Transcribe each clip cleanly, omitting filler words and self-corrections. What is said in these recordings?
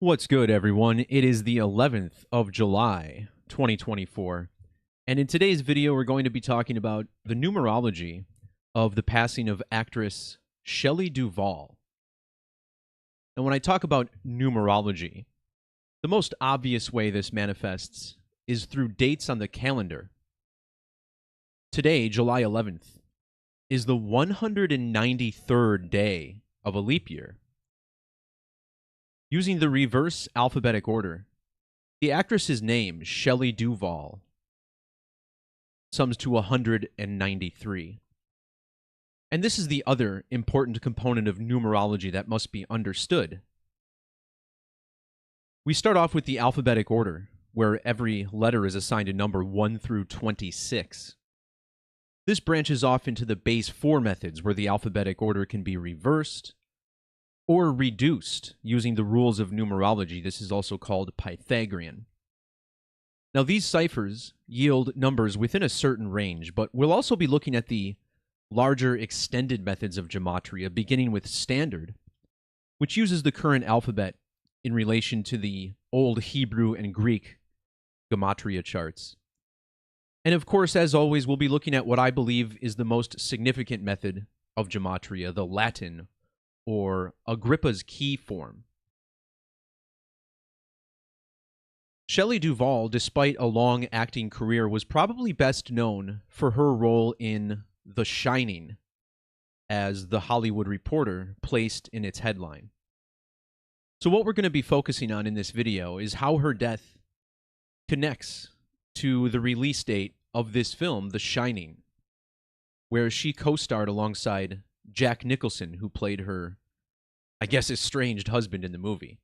What's good, everyone? It is the 11th of July, 2024, and in today's video, we're going to be talking about the numerology of the passing of actress Shelley Duvall. And when I talk about numerology, the most obvious way this manifests is through dates on the calendar. Today, July 11th, is the 193rd day of a leap year. Using the reverse alphabetic order, the actress's name, Shelley Duvall, sums to 193. And this is the other important component of numerology that must be understood. We start off with the alphabetic order, where every letter is assigned a number 1 through 26. This branches off into the base 4 methods, where the alphabetic order can be reversed or reduced using the rules of numerology. This is also called Pythagorean. Now, these ciphers yield numbers within a certain range, but we'll also be looking at the larger extended methods of Gematria, beginning with Standard, which uses the current alphabet in relation to the Old Hebrew and Greek Gematria charts. And of course, as always, we'll be looking at what I believe is the most significant method of Gematria, the Latin, or Agrippa's key form. Shelley Duvall, despite a long acting career, was probably best known for her role in The Shining, as The Hollywood Reporter placed in its headline. So what we're going to be focusing on in this video is how her death connects to the release date of this film, The Shining, where she co-starred alongside Jack Nicholson, who played her, I guess, estranged husband in the movie.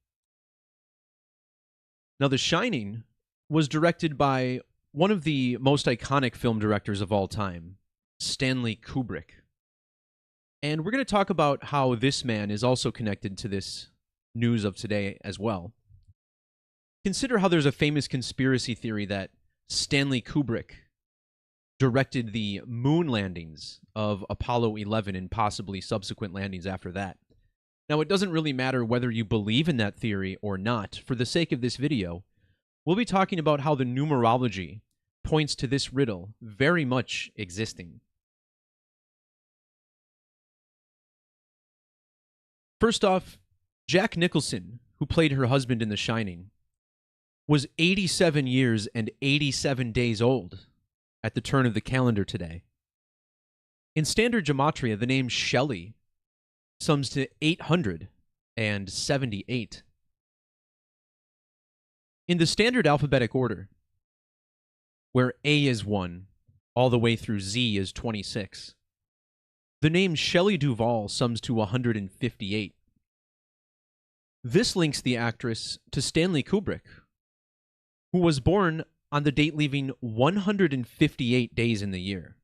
Now, The Shining was directed by one of the most iconic film directors of all time, Stanley Kubrick. And we're going to talk about how this man is also connected to this news of today as well. Consider how there's a famous conspiracy theory that Stanley Kubrick directed the moon landings of Apollo 11 and possibly subsequent landings after that. Now, it doesn't really matter whether you believe in that theory or not. For the sake of this video, we'll be talking about how the numerology points to this riddle very much existing. First off, Jack Nicholson, who played her husband in The Shining, was 87 years and 87 days old at the turn of the calendar today. In Standard Gematria, the name Shelley sums to 878. In the standard alphabetic order, where A is 1, all the way through Z is 26, the name Shelley Duvall sums to 158. This links the actress to Stanley Kubrick, who was born on the date leaving 158 days in the year.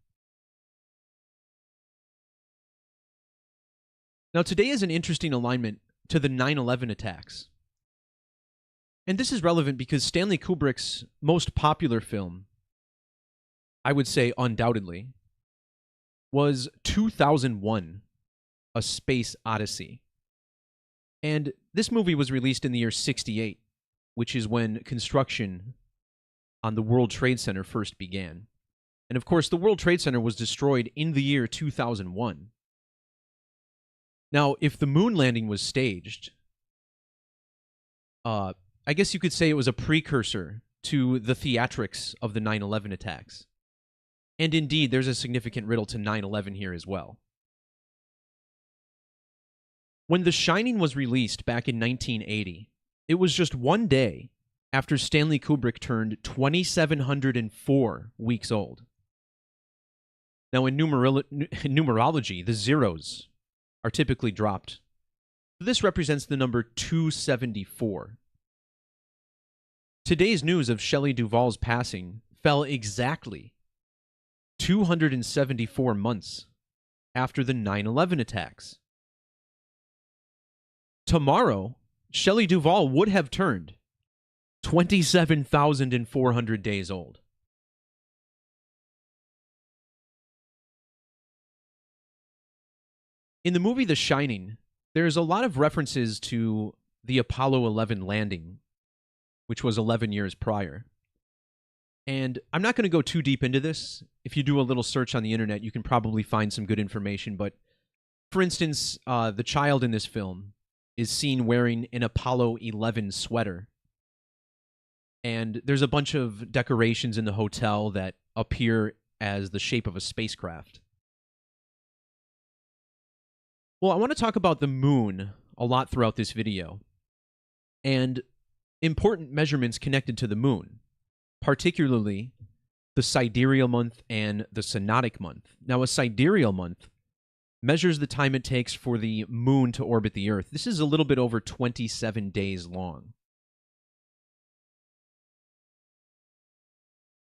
Now, today is an interesting alignment to the 9/11 attacks. And this is relevant because Stanley Kubrick's most popular film, I would say undoubtedly, was 2001, A Space Odyssey. And this movie was released in the year 68, which is when construction on the World Trade Center first began. And of course, the World Trade Center was destroyed in the year 2001. Now, if the moon landing was staged, I guess you could say it was a precursor to the theatrics of the 9/11 attacks. And indeed, there's a significant riddle to 9/11 here as well. When The Shining was released back in 1980, it was just one day after Stanley Kubrick turned 2,704 weeks old. Now, in numerology, the zeros are typically dropped. This represents the number 274. Today's news of Shelley Duvall's passing fell exactly 274 months after the 9/11 attacks. Tomorrow, Shelley Duvall would have turned 27,400 days old. In the movie The Shining, there's a lot of references to the Apollo 11 landing, which was 11 years prior. And I'm not going to go too deep into this. If you do a little search on the internet, you can probably find some good information. But for instance, the child in this film is seen wearing an Apollo 11 sweater. And there's a bunch of decorations in the hotel that appear as the shape of a spacecraft. Well, I want to talk about the moon a lot throughout this video, and important measurements connected to the moon, particularly the sidereal month and the synodic month. Now, a sidereal month measures the time it takes for the moon to orbit the Earth. This is a little bit over 27 days long.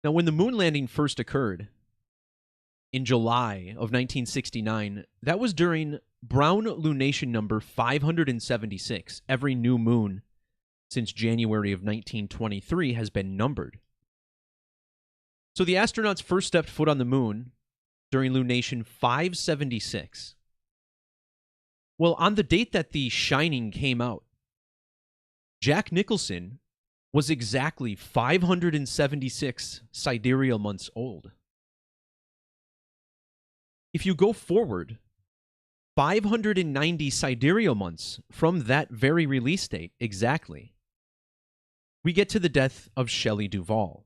Now, when the moon landing first occurred in July of 1969, that was during Brown lunation number 576. Every new moon since January of 1923 has been numbered. So the astronauts first stepped foot on the moon during lunation 576. Well, on the date that The Shining came out, Jack Nicholson was exactly 576 sidereal months old. If you go forward 590 sidereal months from that very release date exactly, we get to the death of Shelley Duvall.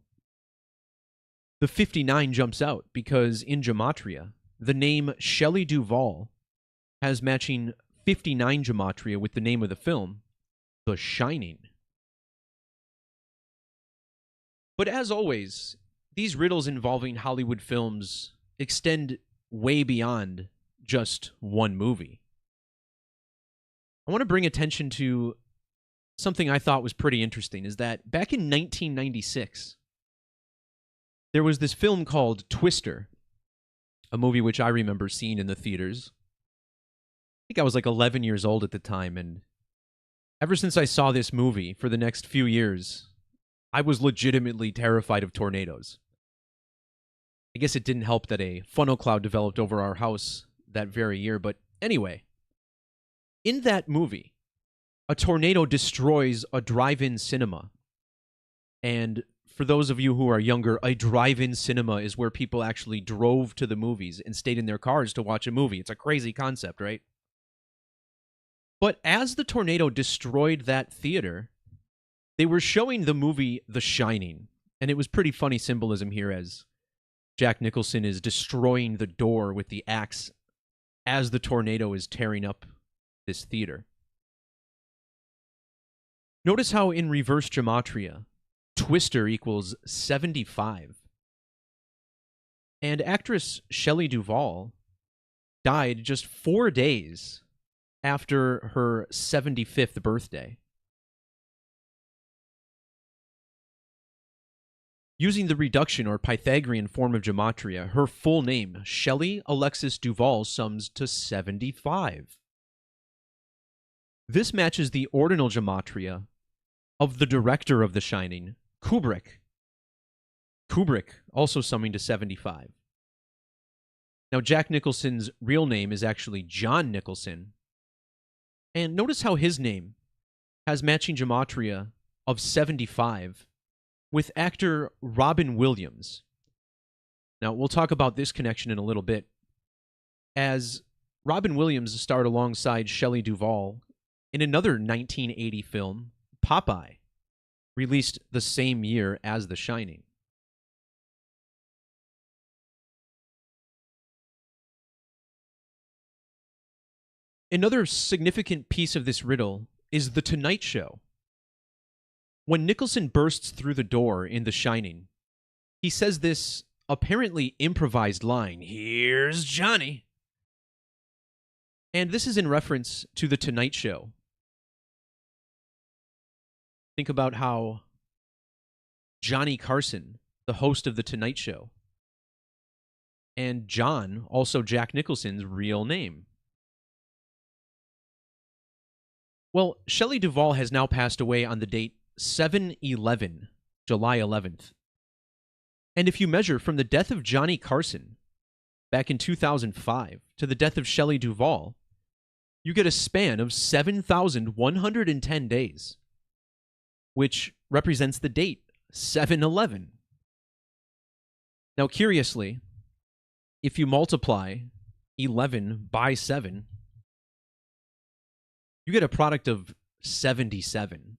The 59 jumps out because in Gematria, the name Shelley Duvall has matching 59 Gematria with the name of the film, The Shining. But as always, these riddles involving Hollywood films extend way beyond just one movie. I want to bring attention to something I thought was pretty interesting, is that back in 1996, there was this film called Twister, a movie which I remember seeing in the theaters. I think I was like 11 years old at the time, and ever since I saw this movie for the next few years, I was legitimately terrified of tornadoes. I guess it didn't help that a funnel cloud developed over our house that very year, but anyway, in that movie, a tornado destroys a drive-in cinema. And for those of you who are younger, a drive-in cinema is where people actually drove to the movies and stayed in their cars to watch a movie. It's a crazy concept, right? But as the tornado destroyed that theater, they were showing the movie The Shining. And it was pretty funny symbolism here as Jack Nicholson is destroying the door with the axe as the tornado is tearing up this theater. Notice how in reverse gematria, Twister equals 75. And actress Shelley Duvall died just 4 days after her 75th birthday. Using the reduction or Pythagorean form of gematria, her full name, Shelley Alexis Duvall, sums to 75. This matches the ordinal gematria of the director of The Shining, Kubrick. Kubrick also summing to 75. Now, Jack Nicholson's real name is actually John Nicholson. And notice how his name has matching gematria of 75 with actor Robin Williams. Now, we'll talk about this connection in a little bit, as Robin Williams starred alongside Shelley Duvall in another 1980 film, Popeye, released the same year as The Shining. Another significant piece of this riddle is The Tonight Show. When Nicholson bursts through the door in The Shining, he says this apparently improvised line, "Here's Johnny." And this is in reference to The Tonight Show. Think about how Johnny Carson, the host of The Tonight Show, and John, also Jack Nicholson's real name. Well, Shelley Duvall has now passed away on the date 7/11, July 11th. And if you measure from the death of Johnny Carson back in 2005 to the death of Shelley Duvall, you get a span of 7,110 days, which represents the date 7/11. Now, curiously, if you multiply 11 by 7, you get a product of 77.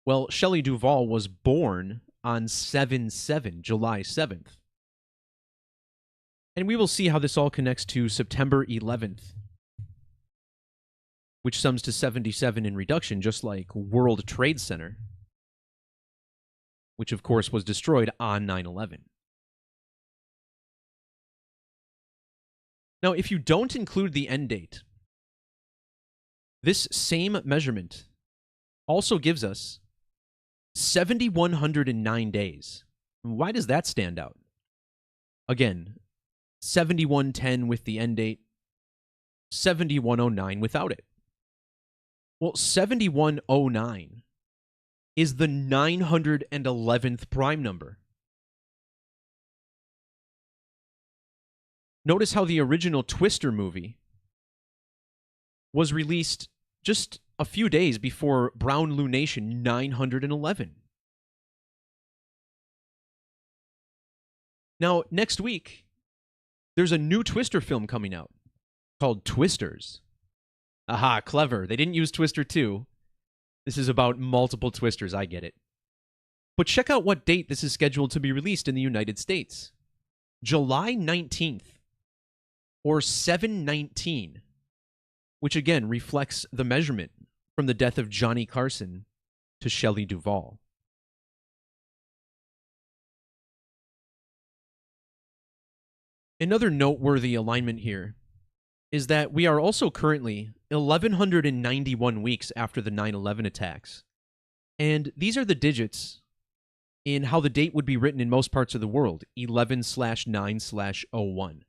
Well, Shelley Duvall was born on 7/7, July 7th. And we will see how this all connects to September 11th, which sums to 77 in reduction, just like World Trade Center, which of course was destroyed on 9/11. Now, if you don't include the end date, this same measurement also gives us 7,109 days. Why does that stand out? Again, 7110 with the end date, 7109 without it. Well, 7109 is the 911th prime number. Notice how the original Twister movie was released just a few days before Brown Lunation 911. Now, next week, there's a new Twister film coming out called Twisters. Aha, clever. They didn't use Twister 2. This is about multiple Twisters, I get it. But check out what date this is scheduled to be released in the United States. July 19th, or 7/19, which again reflects the measurement from the death of Johnny Carson to Shelley Duvall. Another noteworthy alignment here is that we are also currently 1,191 weeks after the 9/11 attacks. And these are the digits in how the date would be written in most parts of the world, 11/9/01.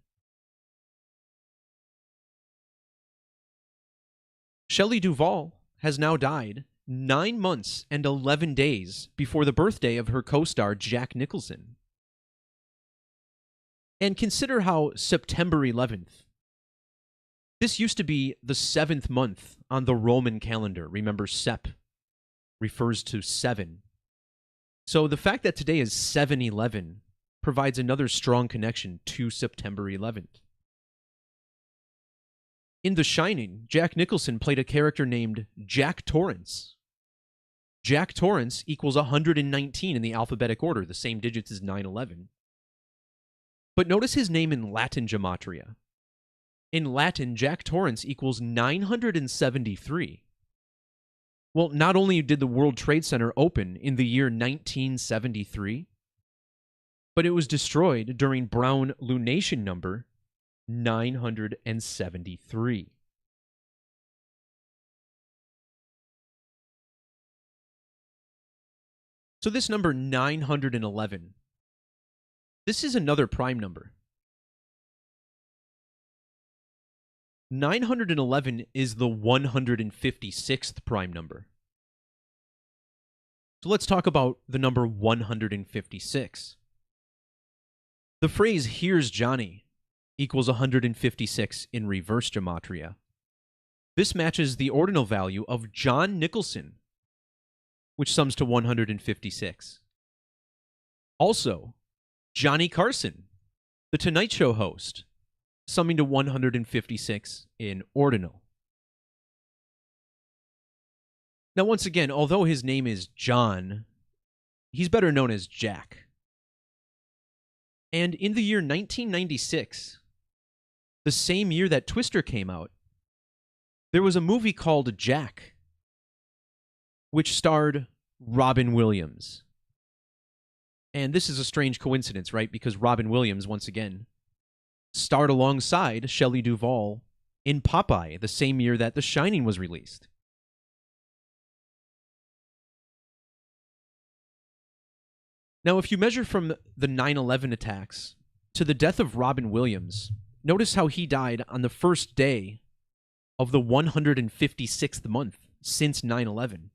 Shelley Duvall has now died 9 months and 11 days before the birthday of her co-star Jack Nicholson. And consider how September 11th, this used to be the 7th month on the Roman calendar. Remember, Sep refers to 7. So the fact that today is 7/11 provides another strong connection to September 11th. In The Shining, Jack Nicholson played a character named Jack Torrance. Jack Torrance equals 119 in the alphabetic order, the same digits as 9/11. But notice his name in Latin Gematria. In Latin, Jack Torrance equals 973. Well, not only did the World Trade Center open in the year 1973, but it was destroyed during Brown Lunation number 973. So this number 911, this is another prime number. 911 is the 156th prime number. So let's talk about the number 156. The phrase, "Here's Johnny," equals 156 in reverse gematria. This matches the ordinal value of John Nicholson, which sums to 156. Also, Johnny Carson, the Tonight Show host, summing to 156 in ordinal. Now, once again, although his name is John, he's better known as Jack. And in the year 1996, the same year that Twister came out, there was a movie called Jack, which starred Robin Williams. And this is a strange coincidence, right? Because Robin Williams, once again, starred alongside Shelley Duvall in Popeye the same year that The Shining was released. Now, if you measure from the 9/11 attacks to the death of Robin Williams, notice how he died on the first day of the 156th month since 9/11.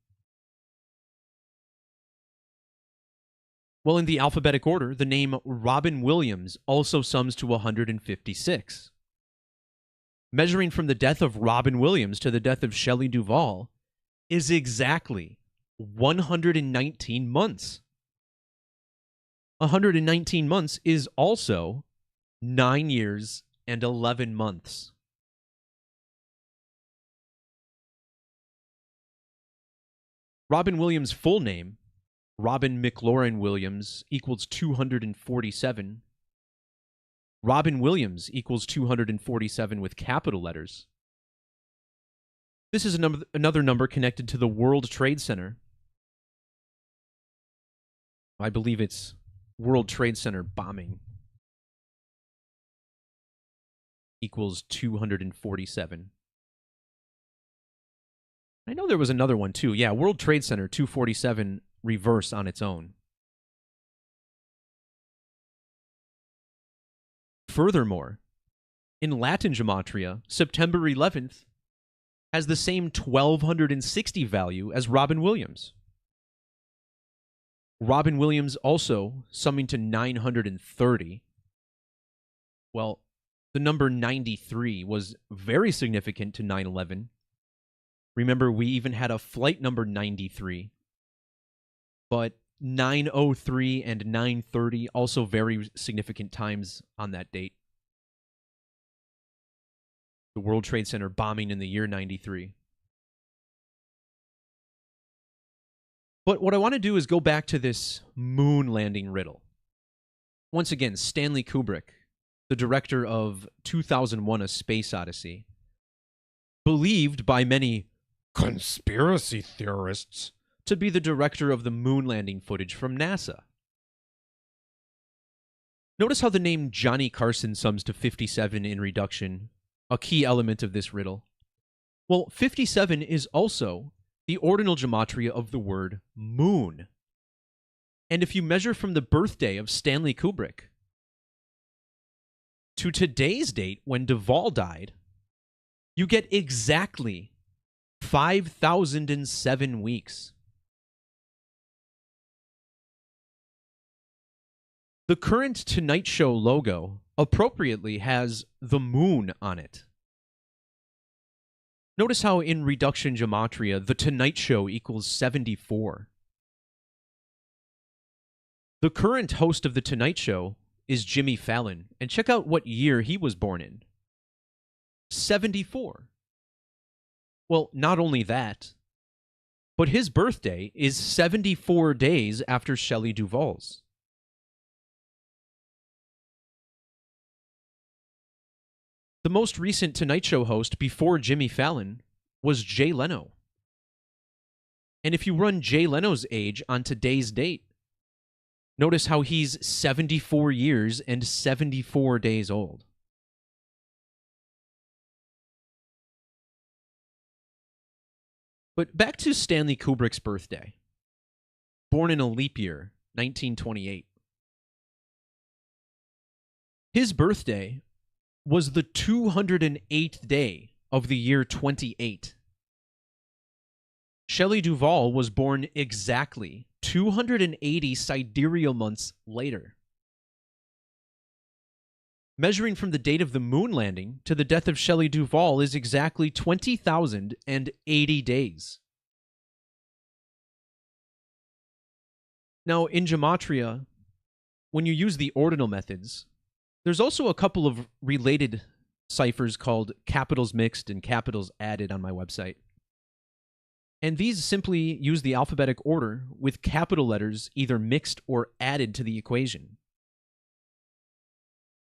Well, in the alphabetic order, the name Robin Williams also sums to 156. Measuring from the death of Robin Williams to the death of Shelley Duvall is exactly 119 months. 119 months is also 9 years and 11 months. Robin Williams' full name, Robin McLaurin Williams, equals 247. Robin Williams equals 247 with capital letters. This is another number connected to the World Trade Center. I believe it's World Trade Center bombing equals 247. I know there was another one too. Yeah, World Trade Center 247 reverse on its own. Furthermore, in Latin Gematria, September 11th has the same 1260 value as Robin Williams. Robin Williams also summing to 930. Well, the number 93 was very significant to 9/11. Remember, we even had a flight number 93. But 9:03 and 9:30 also very significant times on that date. The World Trade Center bombing in the year 93. But what I want to do is go back to this moon landing riddle. Once again, Stanley Kubrick, the director of 2001: A Space Odyssey, believed by many conspiracy theorists to be the director of the moon landing footage from NASA. Notice how the name Johnny Carson sums to 57 in reduction, a key element of this riddle. Well, 57 is also the ordinal gematria of the word moon. And if you measure from the birthday of Stanley Kubrick to today's date when Duvall died, you get exactly 5,007 weeks. The current Tonight Show logo appropriately has the moon on it. Notice how in reduction gematria, the Tonight Show equals 74. The current host of the Tonight Show is Jimmy Fallon, and check out what year he was born in. 74. Well, not only that, but his birthday is 74 days after Shelley Duvall's. The most recent Tonight Show host before Jimmy Fallon was Jay Leno. And if you run Jay Leno's age on today's date, notice how he's 74 years and 74 days old. But back to Stanley Kubrick's birthday. Born in a leap year, 1928. His birthday was the 208th day of the year 28. Shelley Duvall was born exactly 280 sidereal months later. Measuring from the date of the moon landing to the death of Shelley Duvall is exactly 20,080 days. Now, in Gematria, when you use the ordinal methods, there's also a couple of related ciphers called capitals mixed and capitals added on my website. And these simply use the alphabetic order with capital letters either mixed or added to the equation.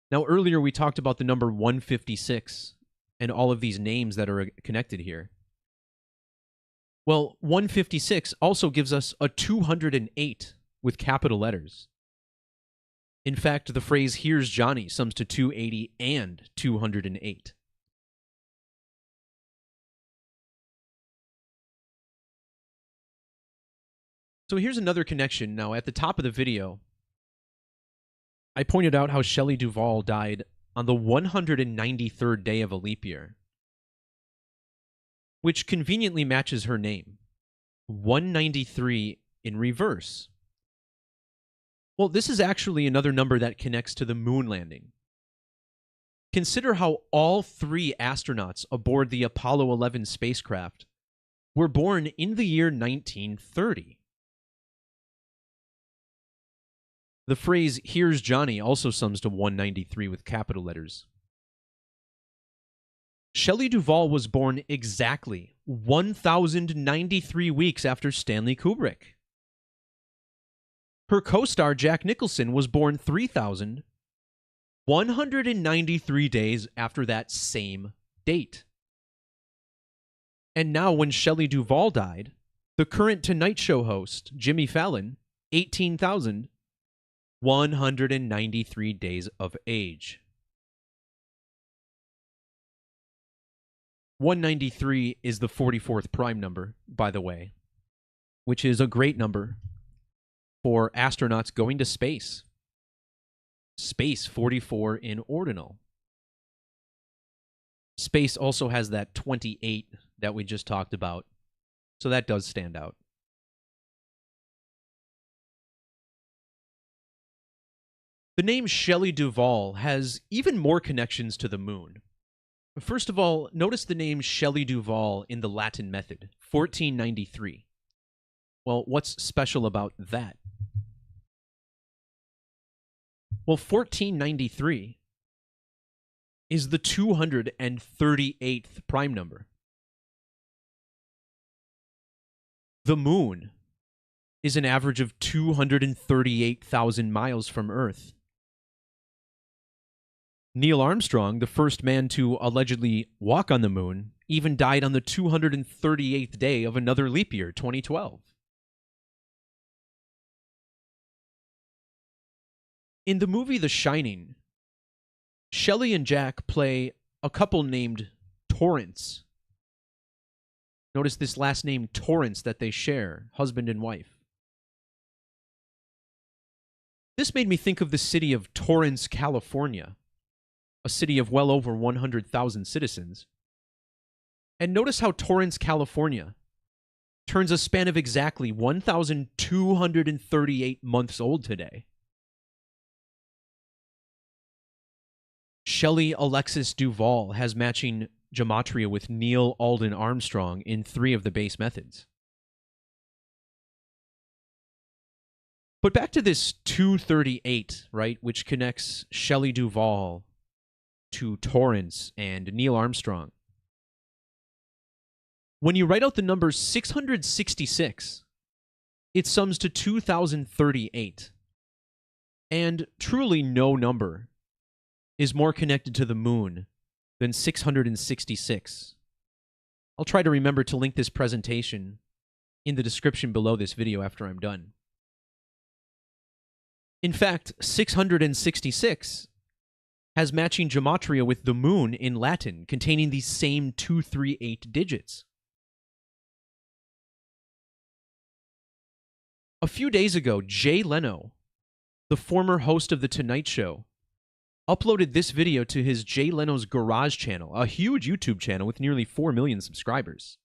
Now, earlier we talked about the number 156 and all of these names that are connected here. Well, 156 also gives us a 208 with capital letters. In fact, the phrase "here's Johnny" sums to 280 and 208. So here's another connection. Now, at the top of the video, I pointed out how Shelley Duvall died on the 193rd day of a leap year, which conveniently matches her name. 193 in reverse. Well, this is actually another number that connects to the moon landing. Consider how all 3 astronauts aboard the Apollo 11 spacecraft were born in the year 1930. The phrase, "Here's Johnny," also sums to 193 with capital letters. Shelley Duvall was born exactly 1,093 weeks after Stanley Kubrick. Her co-star Jack Nicholson was born 3,193 days after that same date. And now when Shelley Duvall died, the current Tonight Show host, Jimmy Fallon, 18,193 days of age. 193 is the 44th prime number, by the way, which is a great number for astronauts going to space. Space 44 in ordinal. Space also has that 28 that we just talked about, so that does stand out. The name Shelley Duvall has even more connections to the moon. First of all, notice the name Shelley Duvall in the Latin method, 1493. Well, what's special about that? Well, 1493 is the 238th prime number. The moon is an average of 238,000 miles from Earth. Neil Armstrong, the first man to allegedly walk on the moon, even died on the 238th day of another leap year, 2012. In the movie The Shining, Shelley and Jack play a couple named Torrance. Notice this last name, Torrance, that they share, husband and wife. This made me think of the city of Torrance, California, a city of well over 100,000 citizens. And notice how Torrance, California turns a span of exactly 1,238 months old today. Shelley Alexis Duvall has matching gematria with Neil Alden Armstrong in 3 of the base methods. But back to this 238, right, which connects Shelley Duvall to Torrance and Neil Armstrong. When you write out the number 666, it sums to 2,038. And truly no number is more connected to the moon than 666. I'll try to remember to link this presentation in the description below this video after I'm done. In fact, 666 has matching gematria with the moon in Latin, containing these same 238 digits. A few days ago, Jay Leno, the former host of The Tonight Show, uploaded this video to his Jay Leno's Garage channel, a huge YouTube channel with nearly 4 million subscribers.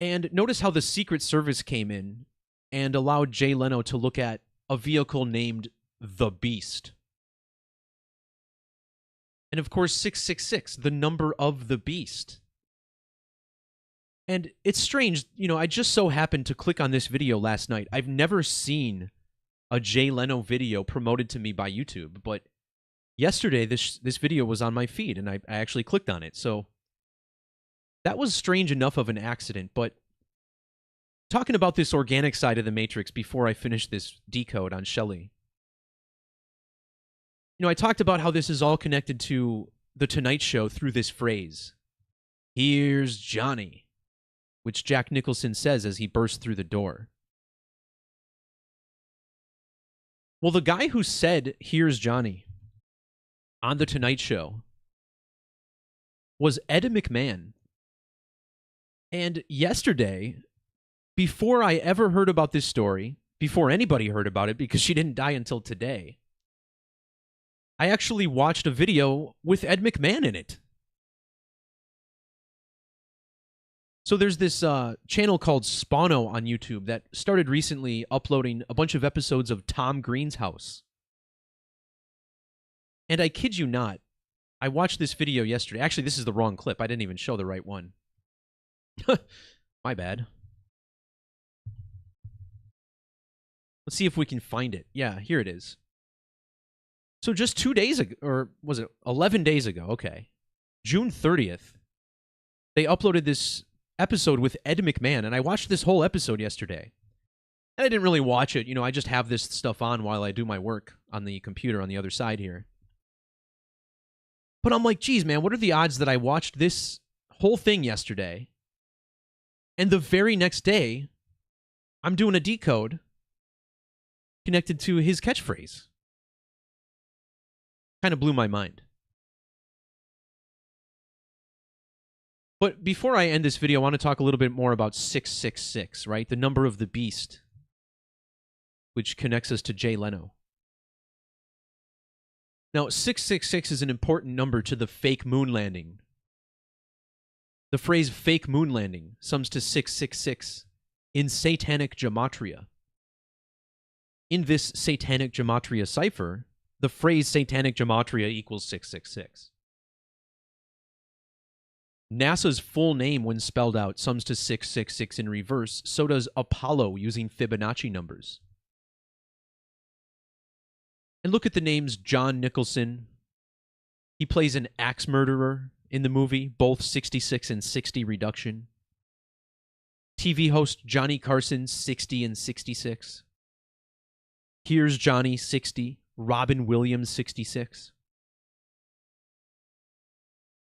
And notice how the Secret Service came in and allowed Jay Leno to look at a vehicle named The Beast. And of course, 666, the number of the beast. And it's strange, I just so happened to click on this video last night. I've never seen a Jay Leno video promoted to me by YouTube, but yesterday this video was on my feed, and I actually clicked on it. So that was strange enough of an accident, but talking about this organic side of the Matrix before I finish this decode on Shelley. I talked about how this is all connected to The Tonight Show through this phrase, "Here's Johnny," which Jack Nicholson says as he bursts through the door. Well, the guy who said, "Here's Johnny," on The Tonight Show was Ed McMahon. And yesterday, before I ever heard about this story, before anybody heard about it, because she didn't die until today, I actually watched a video with Ed McMahon in it. So there's this channel called Spawno on YouTube that started recently uploading a bunch of episodes of Tom Green's House. And I kid you not, I watched this video yesterday. Actually, this is the wrong clip. I didn't even show the right one. My bad. Let's see if we can find it. Yeah, here it is. So just 2 days ago, or was it 11 days ago? Okay. June 30th, they uploaded this episode with Ed McMahon, and I watched this whole episode yesterday. And I didn't really watch it. You know, I just have this stuff on while I do my work on the computer on the other side here. But I'm like, geez, man, what are the odds that I watched this whole thing yesterday, and the very next day, I'm doing a decode connected to his catchphrase? Kind of blew my mind. But before I end this video, I want to talk a little bit more about 666, right? The number of the beast, which connects us to Jay Leno. Now, 666 is an important number to the fake moon landing. The phrase fake moon landing sums to 666 in satanic gematria. In this satanic gematria cipher, the phrase satanic gematria equals 666. NASA's full name, when spelled out, sums to 666 in reverse. So does Apollo using Fibonacci numbers. And look at the names John Nicholson. He plays an axe murderer in the movie, both 66 and 60 reduction. TV host Johnny Carson, 60 and 66. Here's Johnny, 60. Robin Williams, 66.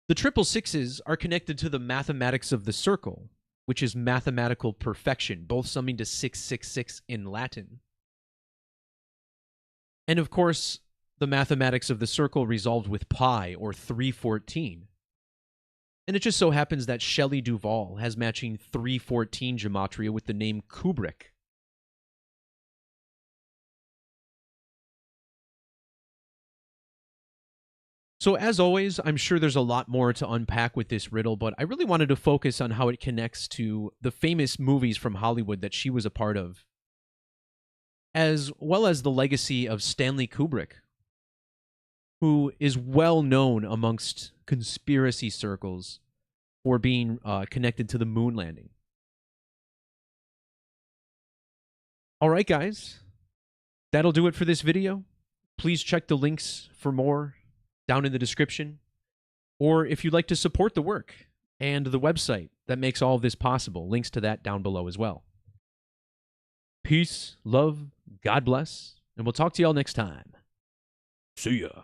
The 666s are connected to the mathematics of the circle, which is mathematical perfection, both summing to 666 in Latin. And of course, the mathematics of the circle resolved with pi, or 314. And it just so happens that Shelley Duvall has matching 314 gematria with the name Kubrick. So as always, I'm sure there's a lot more to unpack with this riddle, but I really wanted to focus on how it connects to the famous movies from Hollywood that she was a part of, as well as the legacy of Stanley Kubrick, who is well known amongst conspiracy circles for being connected to the moon landing. All right, guys, that'll do it for this video. Please check the links for more down in the description, or if you'd like to support the work and the website that makes all of this possible, links to that down below as well. Peace, love, God bless, and we'll talk to y'all next time. See ya.